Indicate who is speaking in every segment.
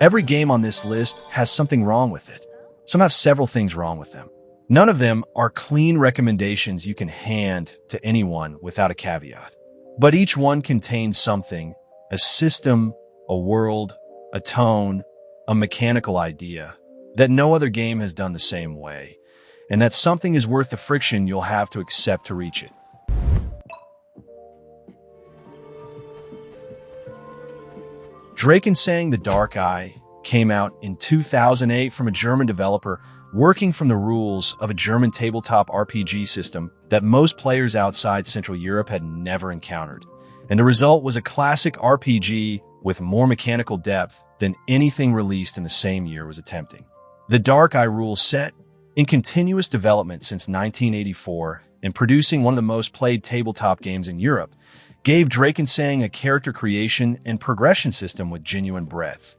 Speaker 1: Every game on this list has something wrong with it. Some have several things wrong with them. None of them are clean recommendations you can hand to anyone without a caveat. But each one contains something: a system, a world, a tone, a mechanical idea that no other game has done the same way, and that something is worth the friction you'll have to accept to reach it. Drakensang the Dark Eye came out in 2008 from a German developer working from the rules of a German tabletop RPG system that most players outside Central Europe had never encountered. And the result was a classic RPG with more mechanical depth than anything released in the same year was attempting. The Dark Eye rules set in continuous development since 1984 and producing one of the most played tabletop games in Europe, gave Drakensang a character creation and progression system with genuine breadth.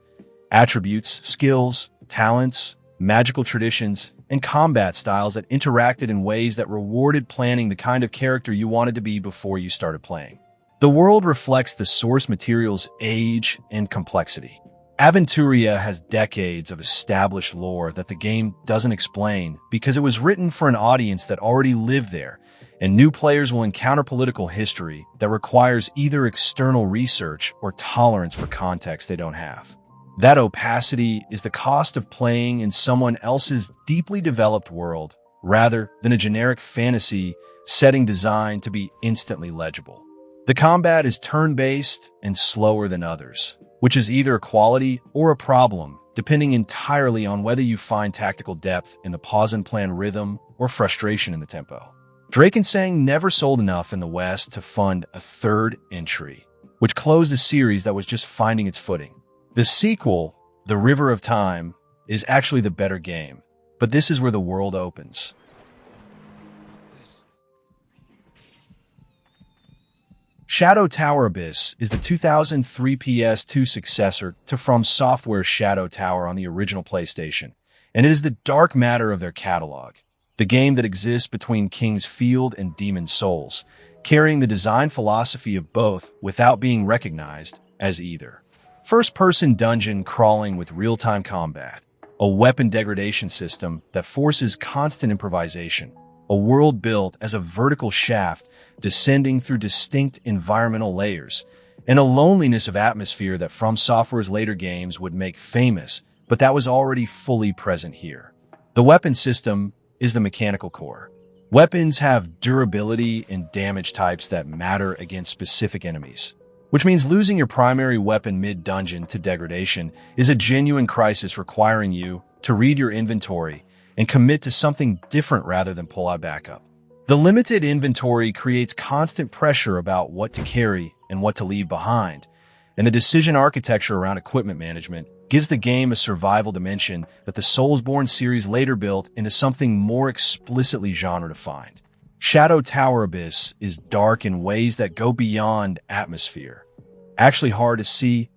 Speaker 1: Attributes, skills, talents, magical traditions, and combat styles that interacted in ways that rewarded planning the kind of character you wanted to be before you started playing. The world reflects the source material's age and complexity. Aventuria has decades of established lore that the game doesn't explain because it was written for an audience that already lived there, and new players will encounter political history that requires either external research or tolerance for context they don't have. That opacity is the cost of playing in someone else's deeply developed world rather than a generic fantasy setting designed to be instantly legible. The combat is turn-based and slower than others, which is either a quality or a problem, depending entirely on whether you find tactical depth in the pause and plan rhythm or frustration in the tempo. Drakensang never sold enough in the West to fund a third entry, which closed a series that was just finding its footing. The sequel, The River of Time, is actually the better game, but this is where the world opens. Shadow Tower Abyss is the 2003 PS2 successor to From Software's Shadow Tower on the original PlayStation, and it is the dark matter of their catalog, the game that exists between King's Field and Demon's Souls, carrying the design philosophy of both without being recognized as either. First-person dungeon crawling with real-time combat, a weapon degradation system that forces constant improvisation, a world built as a vertical shaft descending through distinct environmental layers, and a loneliness of atmosphere that From Software's later games would make famous, but that was already fully present here. The weapon system is the mechanical core. Weapons have durability and damage types that matter against specific enemies, which means losing your primary weapon mid-dungeon to degradation is a genuine crisis requiring you to read your inventory and commit to something different rather than pull out backup. The limited inventory creates constant pressure about what to carry and what to leave behind, and the decision architecture around equipment management gives the game a survival dimension that the Soulsborne series later built into something more explicitly genre-defined. Shadow Tower Abyss is dark in ways that go beyond atmosphere. Actually hard to see,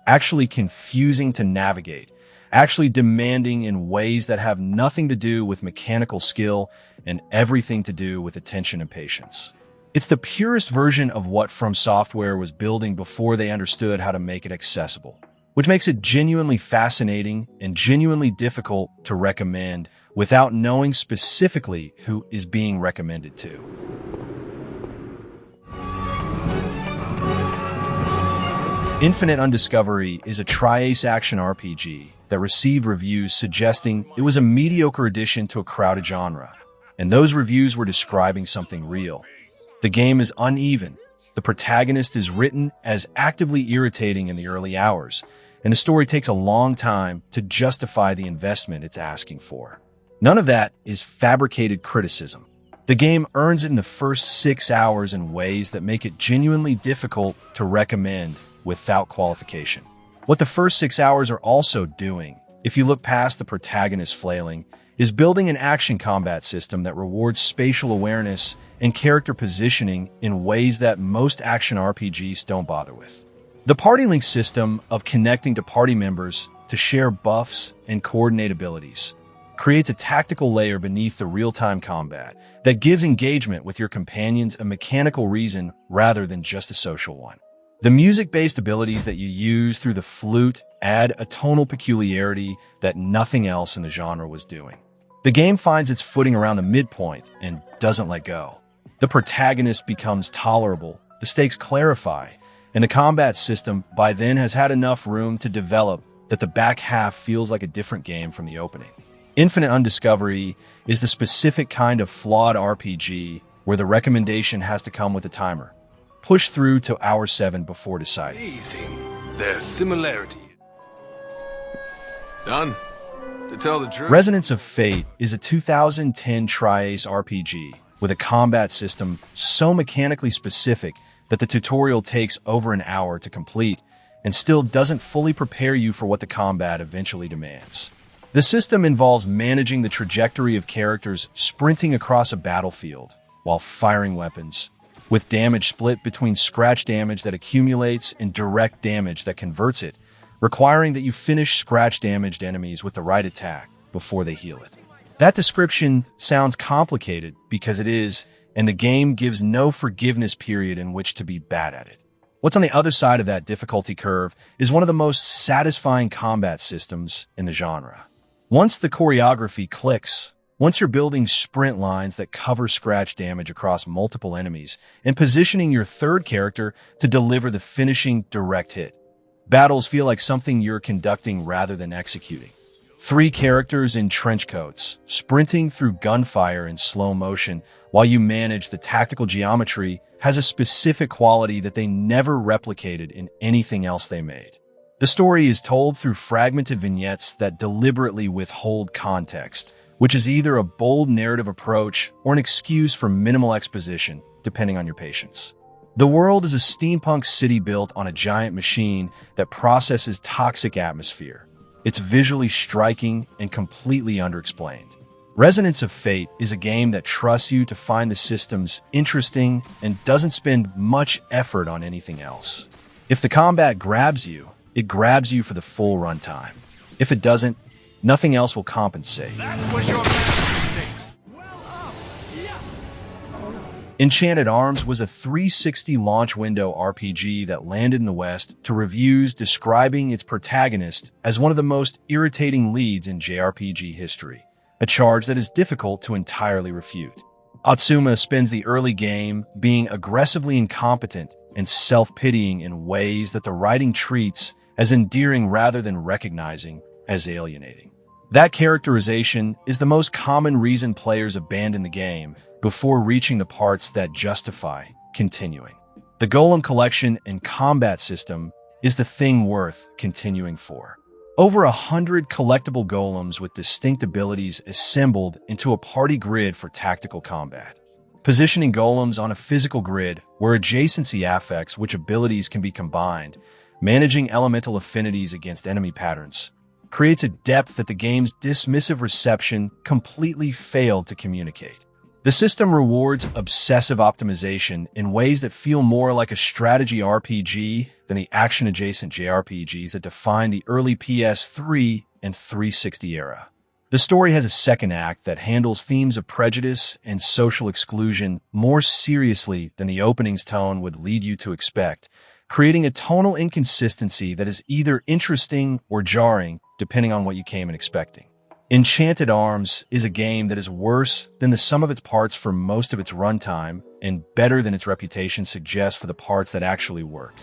Speaker 1: actually confusing to navigate, actually demanding in ways that have nothing to do with mechanical skill and everything to do with attention and patience. It's the purest version of what From Software was building before they understood how to make it accessible, which makes it genuinely fascinating and genuinely difficult to recommend without knowing specifically who is being recommended to. Infinite Undiscovery is a tri-ace action RPG that received reviews suggesting it was a mediocre addition to a crowded genre, and those reviews were describing something real. The game is uneven, the protagonist is written as actively irritating in the early hours, and the story takes a long time to justify the investment it's asking for. None of that is fabricated criticism. The game earns it in the first 6 hours in ways that make it genuinely difficult to recommend without qualification. What the first 6 hours are also doing, if you look past the protagonist flailing, is building an action combat system that rewards spatial awareness and character positioning in ways that most action RPGs don't bother with. The party link system of connecting to party members to share buffs and coordinate abilities creates a tactical layer beneath the real-time combat that gives engagement with your companions a mechanical reason rather than just a social one. The music-based abilities that you use through the flute add a tonal peculiarity that nothing else in the genre was doing. The game finds its footing around the midpoint and doesn't let go. The protagonist becomes tolerable, the stakes clarify, and the combat system by then has had enough room to develop that the back half feels like a different game from the opening. Infinite Undiscovery is the specific kind of flawed RPG where the recommendation has to come with a timer. Push through to hour 7 before deciding.
Speaker 2: Amazing, their similarity. Done. To tell the truth.
Speaker 1: Resonance of Fate is a 2010 tri-ace RPG with a combat system so mechanically specific that the tutorial takes over an hour to complete and still doesn't fully prepare you for what the combat eventually demands. The system involves managing the trajectory of characters sprinting across a battlefield while firing weapons, with damage split between scratch damage that accumulates and direct damage that converts it, requiring that you finish scratch-damaged enemies with the right attack before they heal it. That description sounds complicated because it is, and the game gives no forgiveness period in which to be bad at it. What's on the other side of that difficulty curve is one of the most satisfying combat systems in the genre. Once the choreography clicks, once you're building sprint lines that cover scratch damage across multiple enemies and positioning your third character to deliver the finishing direct hit, battles feel like something you're conducting rather than executing. 3 characters in trench coats, sprinting through gunfire in slow motion while you manage the tactical geometry has a specific quality that they never replicated in anything else they made. The story is told through fragmented vignettes that deliberately withhold context, which is either a bold narrative approach or an excuse for minimal exposition, depending on your patience. The world is a steampunk city built on a giant machine that processes toxic atmosphere. It's visually striking and completely underexplained. Resonance of Fate is a game that trusts you to find the systems interesting and doesn't spend much effort on anything else. If the combat grabs you, it grabs you for the full runtime. If it doesn't, nothing else will compensate.
Speaker 2: That was your mistake.
Speaker 1: Enchanted Arms was a 360 launch window RPG that landed in the West to reviews describing its protagonist as one of the most irritating leads in JRPG history, a charge that is difficult to entirely refute. Atsuma spends the early game being aggressively incompetent and self-pitying in ways that the writing treats as endearing rather than recognizing as alienating. That characterization is the most common reason players abandon the game before reaching the parts that justify continuing. The Golem collection and combat system is the thing worth continuing for. Over 100 collectible golems with distinct abilities assembled into a party grid for tactical combat. Positioning golems on a physical grid where adjacency affects which abilities can be combined, managing elemental affinities against enemy patterns, creates a depth that the game's dismissive reception completely failed to communicate. The system rewards obsessive optimization in ways that feel more like a strategy RPG than the action-adjacent JRPGs that defined the early PS3 and 360 era. The story has a second act that handles themes of prejudice and social exclusion more seriously than the opening's tone would lead you to expect, creating a tonal inconsistency that is either interesting or jarring, depending on what you came in expecting. Enchanted Arms is a game that is worse than the sum of its parts for most of its runtime and better than its reputation suggests for the parts that actually work.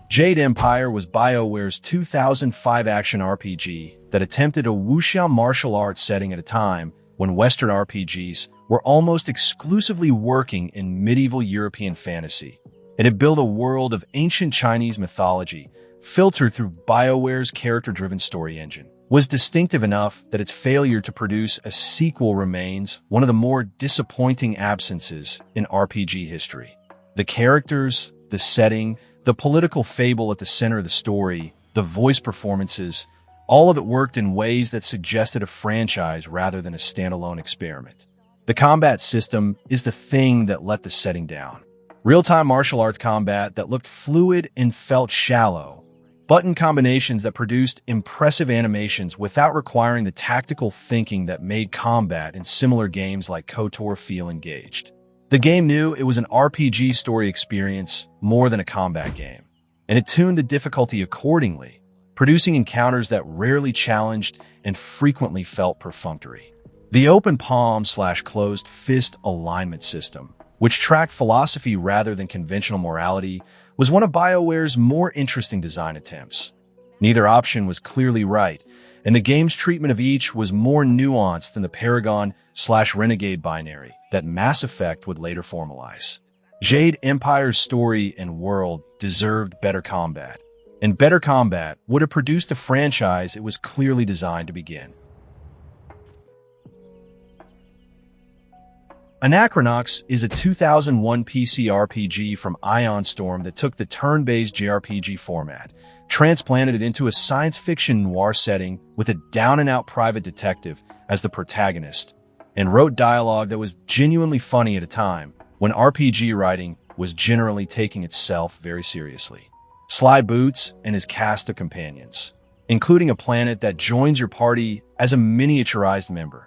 Speaker 1: Jade Empire was BioWare's 2005 action RPG that attempted a wuxia martial arts setting at a time when Western RPGs were almost exclusively working in medieval European fantasy. It had built a world of ancient Chinese mythology filtered through BioWare's character-driven story engine, was distinctive enough that its failure to produce a sequel remains one of the more disappointing absences in RPG history. The characters, the setting, the political fable at the center of the story, the voice performances, all of it worked in ways that suggested a franchise rather than a standalone experiment. The combat system is the thing that let the setting down. Real-time martial arts combat that looked fluid and felt shallow. Button combinations that produced impressive animations without requiring the tactical thinking that made combat in similar games like KOTOR feel engaged. The game knew it was an RPG story experience more than a combat game, and it tuned the difficulty accordingly, producing encounters that rarely challenged and frequently felt perfunctory. The open palm/closed fist alignment system, which tracked philosophy rather than conventional morality, was one of BioWare's more interesting design attempts. Neither option was clearly right, and the game's treatment of each was more nuanced than the Paragon/Renegade binary that Mass Effect would later formalize. Jade Empire's story and world deserved better combat, and better combat would have produced a franchise it was clearly designed to begin. Anachronox is a 2001 PC RPG from Ion Storm that took the turn-based JRPG format, transplanted it into a science fiction noir setting with a down-and-out private detective as the protagonist, and wrote dialogue that was genuinely funny at a time when RPG writing was generally taking itself very seriously. Sly Boots and his cast of companions, including a planet that joins your party as a miniaturized member,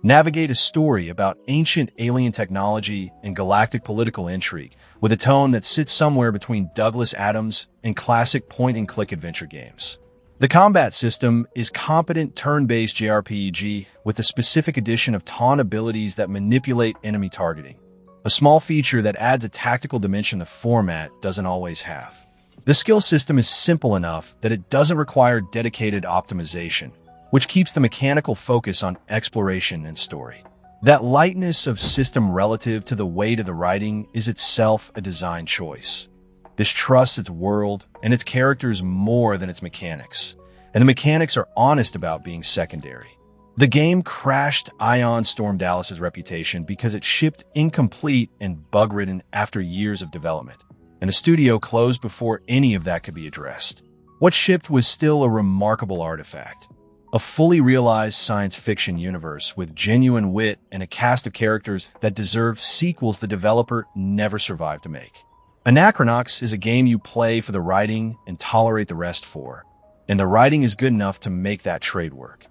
Speaker 1: navigate a story about ancient alien technology and galactic political intrigue with a tone that sits somewhere between Douglas Adams and classic point-and-click adventure games. The combat system is competent turn-based JRPG with a specific addition of taunt abilities that manipulate enemy targeting, a small feature that adds a tactical dimension the format doesn't always have. The skill system is simple enough that it doesn't require dedicated optimization, which keeps the mechanical focus on exploration and story. That lightness of system relative to the weight of the writing is itself a design choice. This trusts its world and its characters more than its mechanics, and the mechanics are honest about being secondary. The game crashed Ion Storm Dallas's reputation because it shipped incomplete and bug-ridden after years of development, and the studio closed before any of that could be addressed. What shipped was still a remarkable artifact. A fully realized science fiction universe with genuine wit and a cast of characters that deserved sequels the developer never survived to make. Anachronox is a game you play for the writing and tolerate the rest for, and the writing is good enough to make that trade work.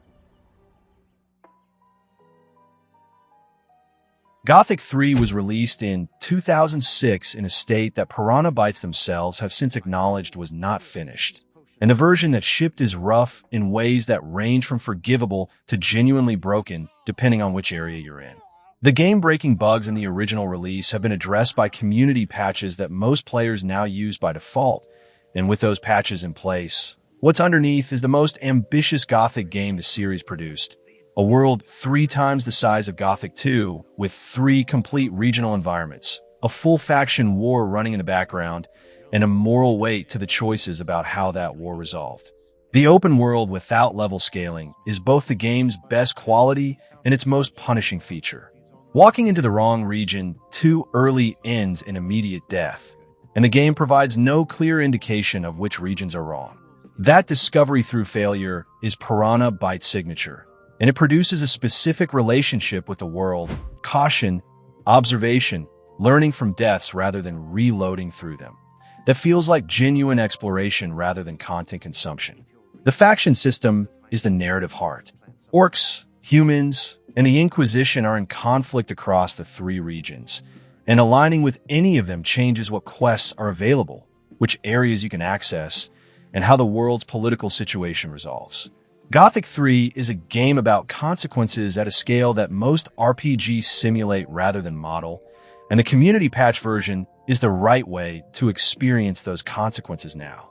Speaker 1: Gothic 3 was released in 2006 in a state that Piranha Bytes themselves have since acknowledged was not finished, and the version that shipped is rough in ways that range from forgivable to genuinely broken, depending on which area you're in. The game-breaking bugs in the original release have been addressed by community patches that most players now use by default, and with those patches in place, what's underneath is the most ambitious Gothic game the series produced. A world 3 times the size of Gothic 2, with 3 complete regional environments, a full faction war running in the background, and a moral weight to the choices about how that war resolved. The open world without level scaling is both the game's best quality and its most punishing feature. Walking into the wrong region too early ends in immediate death, and the game provides no clear indication of which regions are wrong. That discovery through failure is Piranha Bytes' signature, and it produces a specific relationship with the world: caution, observation, learning from deaths rather than reloading through them. That feels like genuine exploration rather than content consumption. The faction system is the narrative heart. Orcs, humans, and the Inquisition are in conflict across the 3 regions, and aligning with any of them changes what quests are available, which areas you can access, and how the world's political situation resolves. Gothic 3 is a game about consequences at a scale that most RPGs simulate rather than model, and the community patch version is the right way to experience those consequences now.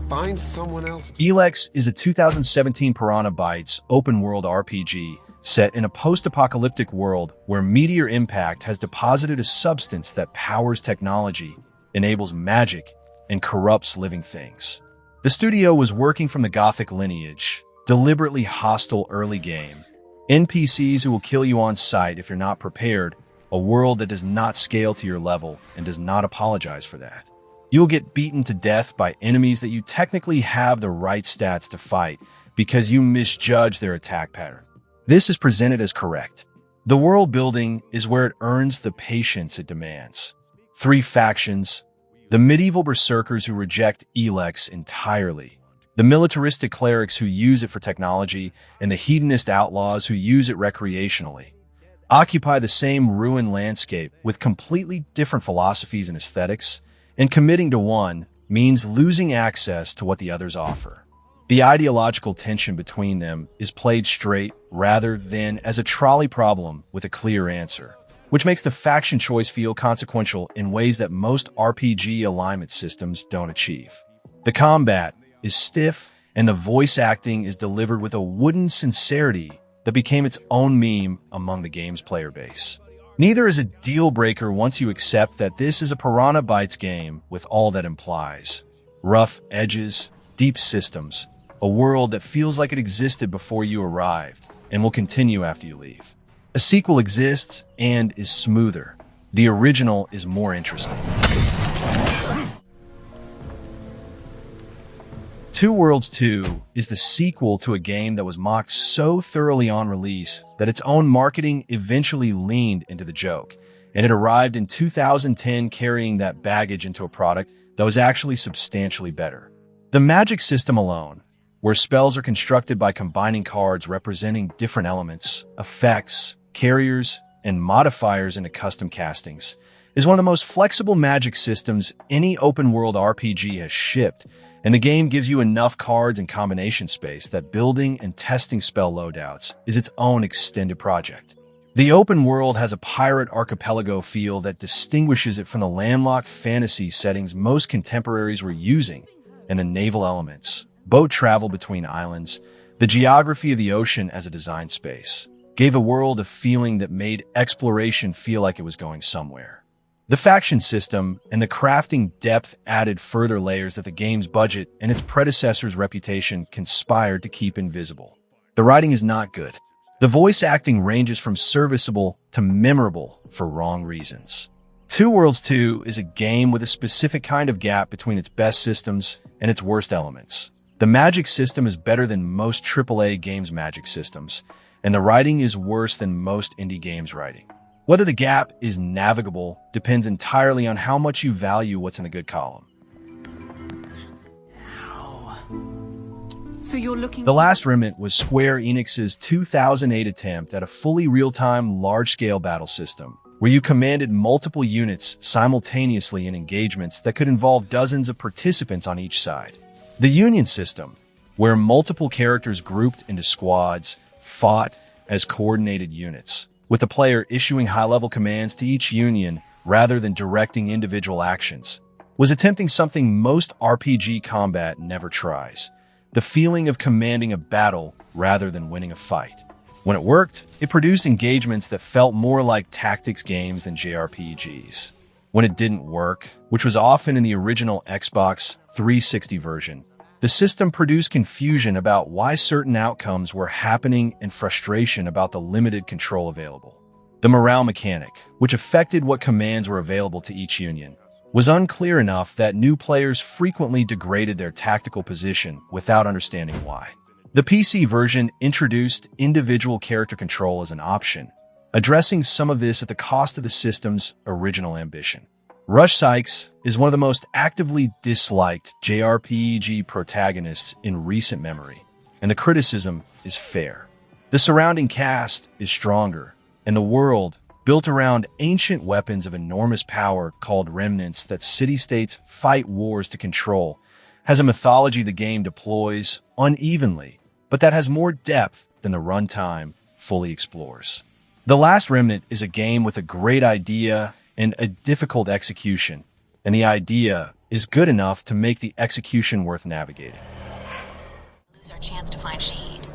Speaker 2: Find someone else.
Speaker 1: Elex is a 2017 Piranha Bytes open-world RPG set in a post-apocalyptic world where meteor impact has deposited a substance that powers technology, enables magic, and corrupts living things. The studio was working from the Gothic lineage, deliberately hostile early game, NPCs who will kill you on sight if you're not prepared, a world that does not scale to your level and does not apologize for that. You'll get beaten to death by enemies that you technically have the right stats to fight because you misjudge their attack pattern. This is presented as correct. The world building is where it earns the patience it demands. 3 factions: the medieval berserkers who reject Elex entirely, The militaristic clerics who use it for technology and the hedonist outlaws who use it recreationally occupy the same ruined landscape with completely different philosophies and aesthetics, and committing to one means losing access to what the others offer. The ideological tension between them is played straight rather than as a trolley problem with a clear answer, which makes the faction choice feel consequential in ways that most RPG alignment systems don't achieve. The combat is stiff, and the voice acting is delivered with a wooden sincerity that became its own meme among the game's player base. Neither is a deal breaker once you accept that this is a Piranha Bytes game with all that implies. Rough edges, deep systems, a world that feels like it existed before you arrived and will continue after you leave. A sequel exists and is smoother. The original is more interesting. Two Worlds 2 is the sequel to a game that was mocked so thoroughly on release that its own marketing eventually leaned into the joke, and it arrived in 2010 carrying that baggage into a product that was actually substantially better. The magic system alone, where spells are constructed by combining cards representing different elements, effects, carriers, and modifiers into custom castings, is one of the most flexible magic systems any open-world RPG has shipped, and the game gives you enough cards and combination space that building and testing spell loadouts is its own extended project. The open world has a pirate archipelago feel that distinguishes it from the landlocked fantasy settings most contemporaries were using, and the naval elements, boat travel between islands, the geography of the ocean as a design space, gave a world a feeling that made exploration feel like it was going somewhere. The faction system and the crafting depth added further layers that the game's budget and its predecessor's reputation conspired to keep invisible. The writing is not good. The voice acting ranges from serviceable to memorable for wrong reasons. Two Worlds 2 is a game with a specific kind of gap between its best systems and its worst elements. The magic system is better than most AAA games' magic systems, and the writing is worse than most indie games' writing. Whether the gap is navigable depends entirely on how much you value what's in the good column.
Speaker 3: So you're looking...
Speaker 1: The Last Remnant was Square Enix's 2008 attempt at a fully real-time, large-scale battle system, where you commanded multiple units simultaneously in engagements that could involve dozens of participants on each side. The Union system, where multiple characters grouped into squads fought as coordinated units, with the player issuing high-level commands to each union rather than directing individual actions, was attempting something most RPG combat never tries: the feeling of commanding a battle rather than winning a fight. When it worked, it produced engagements that felt more like tactics games than JRPGs. When it didn't work, which was often in the original Xbox 360 version, the system produced confusion about why certain outcomes were happening and frustration about the limited control available. The morale mechanic, which affected what commands were available to each union, was unclear enough that new players frequently degraded their tactical position without understanding why. The PC version introduced individual character control as an option, addressing some of this at the cost of the system's original ambition. Rush Sykes is one of the most actively disliked JRPG protagonists in recent memory, and the criticism is fair. The surrounding cast is stronger, and the world, built around ancient weapons of enormous power called remnants that city-states fight wars to control, has a mythology the game deploys unevenly, but that has more depth than the runtime fully explores. The Last Remnant is a game with a great idea and a difficult execution, and the idea is good enough to make the execution worth navigating.
Speaker 3: Lose our chance to find Shahid.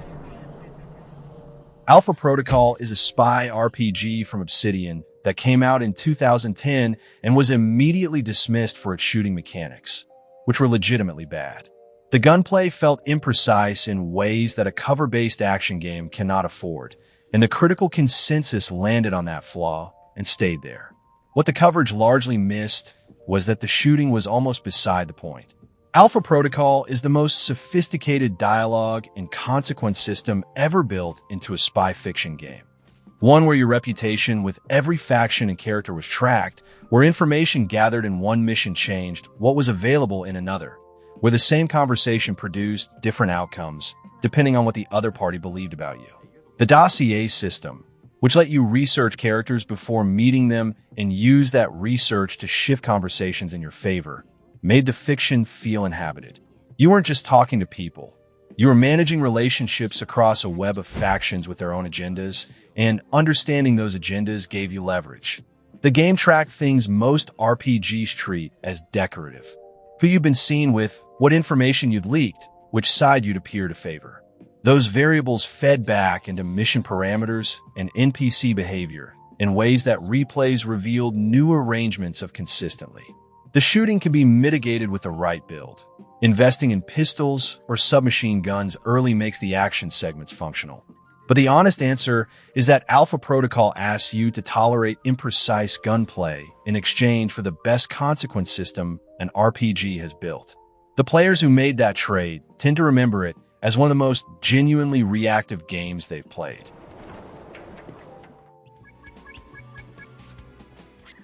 Speaker 1: Alpha Protocol is a spy RPG from Obsidian that came out in 2010 and was immediately dismissed for its shooting mechanics, which were legitimately bad. The gunplay felt imprecise in ways that a cover-based action game cannot afford, and the critical consensus landed on that flaw and stayed there. What the coverage largely missed was that the shooting was almost beside the point. Alpha Protocol is the most sophisticated dialogue and consequence system ever built into a spy fiction game. One where your reputation with every faction and character was tracked, where information gathered in one mission changed what was available in another, where the same conversation produced different outcomes depending on what the other party believed about you. The dossier system, which let you research characters before meeting them and use that research to shift conversations in your favor, made the fiction feel inhabited. You weren't just talking to people. You were managing relationships across a web of factions with their own agendas, and understanding those agendas gave you leverage. The game tracked things most RPGs treat as decorative. Who you've been seen with, what information you'd leaked, which side you'd appear to favor. Those variables fed back into mission parameters and NPC behavior in ways that replays revealed new arrangements of consistently. The shooting can be mitigated with the right build. Investing in pistols or submachine guns early makes the action segments functional. But the honest answer is that Alpha Protocol asks you to tolerate imprecise gunplay in exchange for the best consequence system an RPG has built. The players who made that trade tend to remember it as one of the most genuinely reactive games they've played.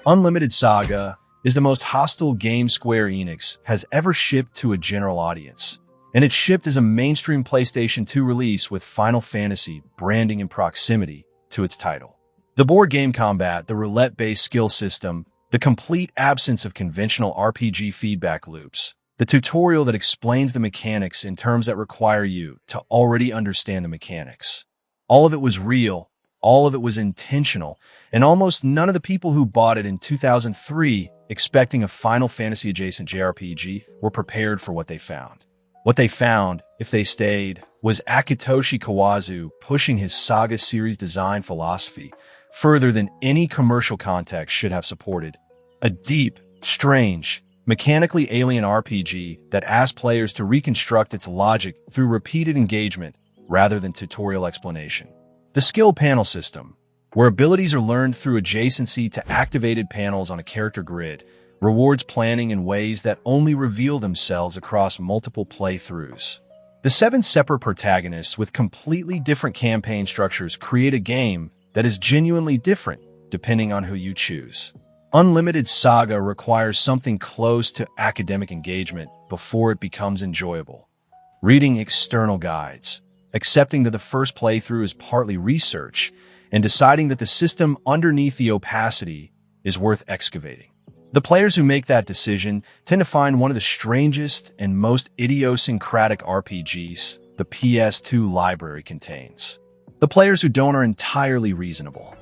Speaker 1: Unlimited Saga is the most hostile game Square Enix has ever shipped to a general audience, and it shipped as a mainstream PlayStation 2 release with Final Fantasy branding in proximity to its title. The board game combat, the roulette-based skill system, the complete absence of conventional RPG feedback loops, the tutorial that explains the mechanics in terms that require you to already understand the mechanics. All of it was real, all of it was intentional, and almost none of the people who bought it in 2003 expecting a Final Fantasy-adjacent JRPG were prepared for what they found. What they found, if they stayed, was Akitoshi Kawazu pushing his Saga series design philosophy further than any commercial context should have supported. A deep, strange, mechanically alien RPG that asks players to reconstruct its logic through repeated engagement rather than tutorial explanation. The skill panel system, where abilities are learned through adjacency to activated panels on a character grid, rewards planning in ways that only reveal themselves across multiple playthroughs. The 7 separate protagonists with completely different campaign structures create a game that is genuinely different depending on who you choose. Unlimited Saga requires something close to academic engagement before it becomes enjoyable. Reading external guides, accepting that the first playthrough is partly research, and deciding that the system underneath the opacity is worth excavating. The players who make that decision tend to find one of the strangest and most idiosyncratic RPGs the PS2 library contains. The players who don't are entirely reasonable.